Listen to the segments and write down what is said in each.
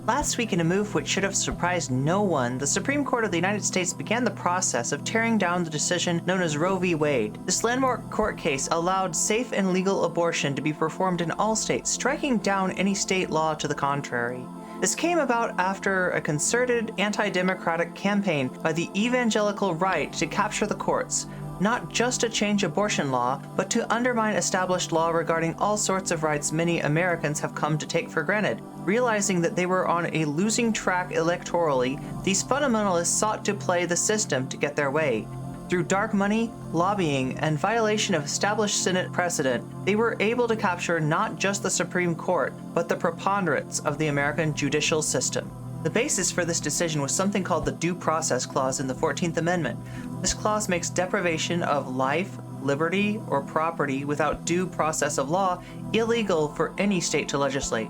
Last week, in a move which should have surprised no one, the Supreme Court of the United States began the process of tearing down the decision known as Roe v. Wade. This landmark court case allowed safe and legal abortion to be performed in all states, striking down any state law to the contrary. This came about after a concerted anti-democratic campaign by the evangelical right to capture the courts, not just to change abortion law, but to undermine established law regarding all sorts of rights many Americans have come to take for granted. Realizing that they were on a losing track electorally, these fundamentalists sought to play the system to get their way. Through dark money, lobbying, and violation of established Senate precedent, they were able to capture not just the Supreme Court, but the preponderance of the American judicial system. The basis for this decision was something called the Due Process Clause in the 14th Amendment. This clause makes deprivation of life, liberty, or property without due process of law illegal for any state to legislate.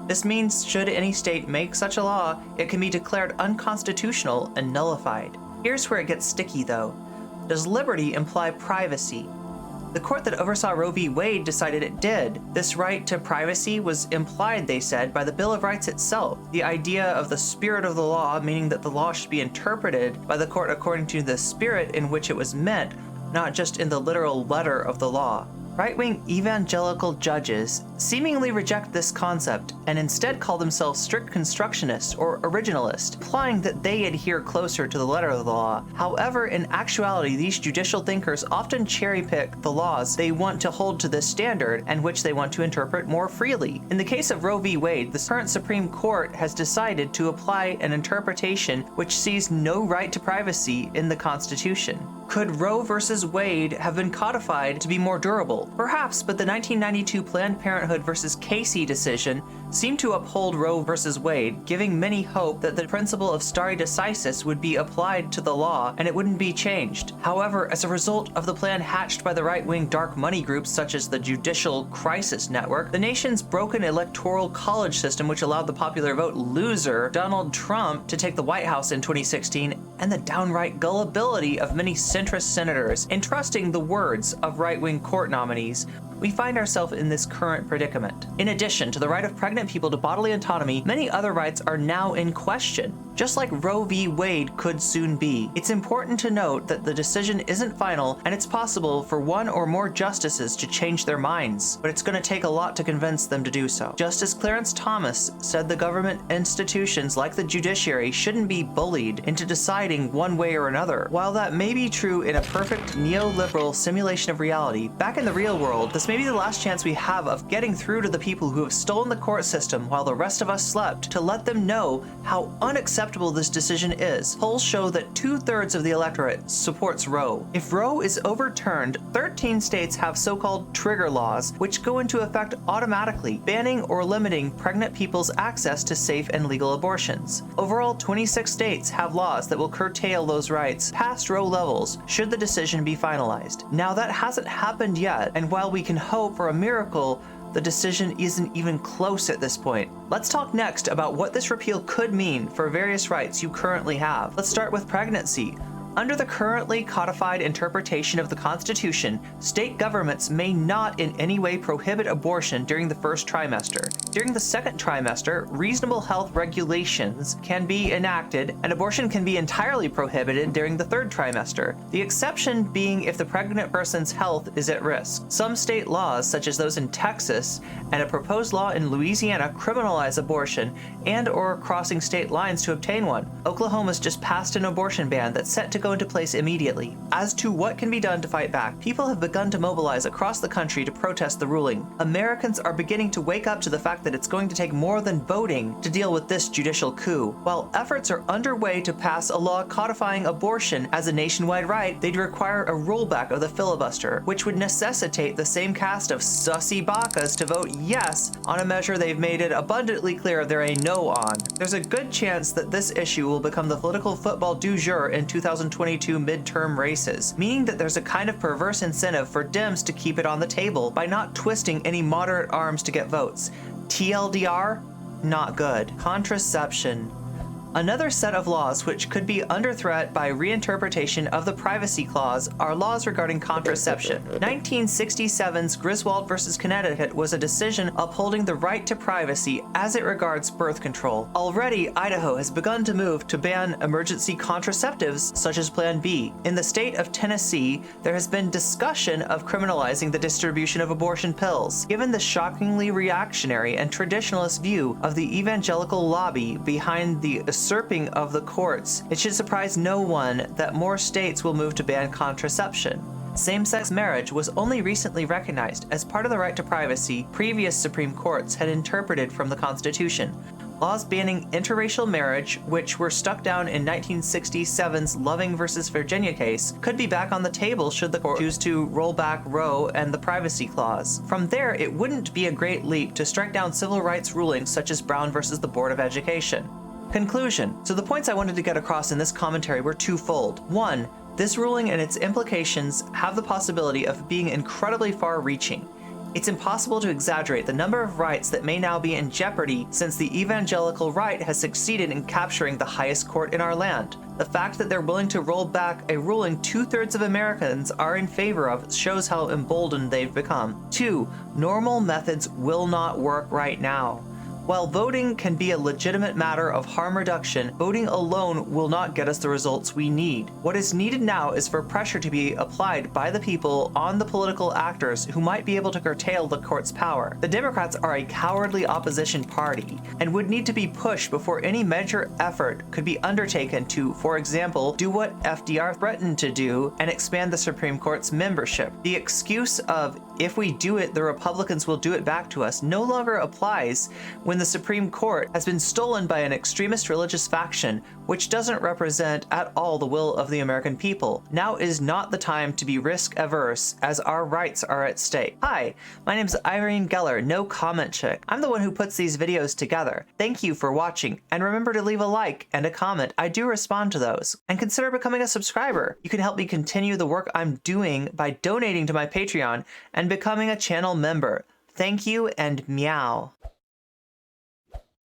This means should any state make such a law, it can be declared unconstitutional and nullified. Here's where it gets sticky though. Does liberty imply privacy? The court that oversaw Roe v. Wade decided it did. This right to privacy was implied, they said, by the Bill of Rights itself. The idea of the spirit of the law, meaning that the law should be interpreted by the court according to the spirit in which it was meant, not just in the literal letter of the law. Right-wing evangelical judges seemingly reject this concept and instead call themselves strict constructionists or originalists, implying that they adhere closer to the letter of the law. However, in actuality, these judicial thinkers often cherry-pick the laws they want to hold to this standard and which they want to interpret more freely. In the case of Roe v. Wade, the current Supreme Court has decided to apply an interpretation which sees no right to privacy in the Constitution. Could Roe versus Wade have been codified to be more durable? Perhaps, but the 1992 Planned Parenthood versus Casey decision seemed to uphold Roe versus Wade, giving many hope that the principle of stare decisis would be applied to the law and it wouldn't be changed. However, as a result of the plan hatched by the right-wing dark money groups such as the Judicial Crisis Network, the nation's broken electoral college system which allowed the popular vote loser Donald Trump to take the White House in 2016, and the downright gullibility of many centrist senators entrusting the words of right-wing court nominees, we find ourselves in this current predicament. In addition to the right of pregnant people to bodily autonomy, many other rights are now in question, just like Roe v. Wade could soon be. It's important to note that the decision isn't final, and it's possible for one or more justices to change their minds, but it's going to take a lot to convince them to do so. Justice Clarence Thomas said the government institutions like the judiciary shouldn't be bullied into deciding one way or another. While that may be true in a perfect neoliberal simulation of reality, back in the real world, this may be the last chance we have of getting through to the people who have stolen the court system while the rest of us slept, to let them know how unacceptable this decision is. Polls show that 2/3 of the electorate supports Roe. If Roe is overturned, 13 states have so-called trigger laws, which go into effect automatically, banning or limiting pregnant people's access to safe and legal abortions. Overall, 26 states have laws that will curtail those rights past Roe levels should the decision be finalized. Now, that hasn't happened yet, and while we can hope for a miracle, the decision isn't even close at this point. Let's talk next about what this repeal could mean for various rights you currently have. Let's start with pregnancy. Under the currently codified interpretation of the Constitution, state governments may not in any way prohibit abortion during the first trimester. During the second trimester, reasonable health regulations can be enacted, and abortion can be entirely prohibited during the third trimester, the exception being if the pregnant person's health is at risk. Some state laws, such as those in Texas and a proposed law in Louisiana, criminalize abortion and/or crossing state lines to obtain one. Oklahoma's just passed an abortion ban that's set to go into place immediately. As to what can be done to fight back, people have begun to mobilize across the country to protest the ruling. Americans are beginning to wake up to the fact that it's going to take more than voting to deal with this judicial coup. While efforts are underway to pass a law codifying abortion as a nationwide right, they'd require a rollback of the filibuster, which would necessitate the same cast of sussy bakas to vote yes on a measure they've made it abundantly clear they're a no on. There's a good chance that this issue will become the political football du jour in 2022 midterm races, meaning that there's a kind of perverse incentive for Dems to keep it on the table by not twisting any moderate arms to get votes. TLDR? Not good. Contraception. Another set of laws which could be under threat by reinterpretation of the Privacy Clause are laws regarding contraception. 1967's Griswold v. Connecticut was a decision upholding the right to privacy as it regards birth control. Already, Idaho has begun to move to ban emergency contraceptives such as Plan B. In the state of Tennessee, there has been discussion of criminalizing the distribution of abortion pills. Given the shockingly reactionary and traditionalist view of the evangelical lobby behind the usurping of the courts, it should surprise no one that more states will move to ban contraception. Same-sex marriage was only recently recognized as part of the right to privacy previous Supreme Courts had interpreted from the Constitution. Laws banning interracial marriage, which were struck down in 1967's Loving v. Virginia case, could be back on the table should the court choose to roll back Roe and the Privacy Clause. From there, it wouldn't be a great leap to strike down civil rights rulings such as Brown v. the Board of Education. Conclusion. So the points I wanted to get across in this commentary were twofold. One, this ruling and its implications have the possibility of being incredibly far-reaching. It's impossible to exaggerate the number of rights that may now be in jeopardy since the evangelical right has succeeded in capturing the highest court in our land. The fact that they're willing to roll back a ruling 2/3 of Americans are in favor of shows how emboldened they've become. 2. Normal methods will not work right now. While voting can be a legitimate matter of harm reduction, voting alone will not get us the results we need. What is needed now is for pressure to be applied by the people on the political actors who might be able to curtail the court's power. The Democrats are a cowardly opposition party and would need to be pushed before any major effort could be undertaken to, for example, do what FDR threatened to do and expand the Supreme Court's membership. The excuse of, if we do it, the Republicans will do it back to us, no longer applies when the Supreme Court has been stolen by an extremist religious faction which doesn't represent at all the will of the American people. Now is not the time to be risk-averse as our rights are at stake. Hi, my name is Irene Geller, No Comment Chick. I'm the one who puts these videos together. Thank you for watching, and remember to leave a like and a comment. I do respond to those. And consider becoming a subscriber. You can help me continue the work I'm doing by donating to my Patreon and becoming a channel member. Thank you and meow.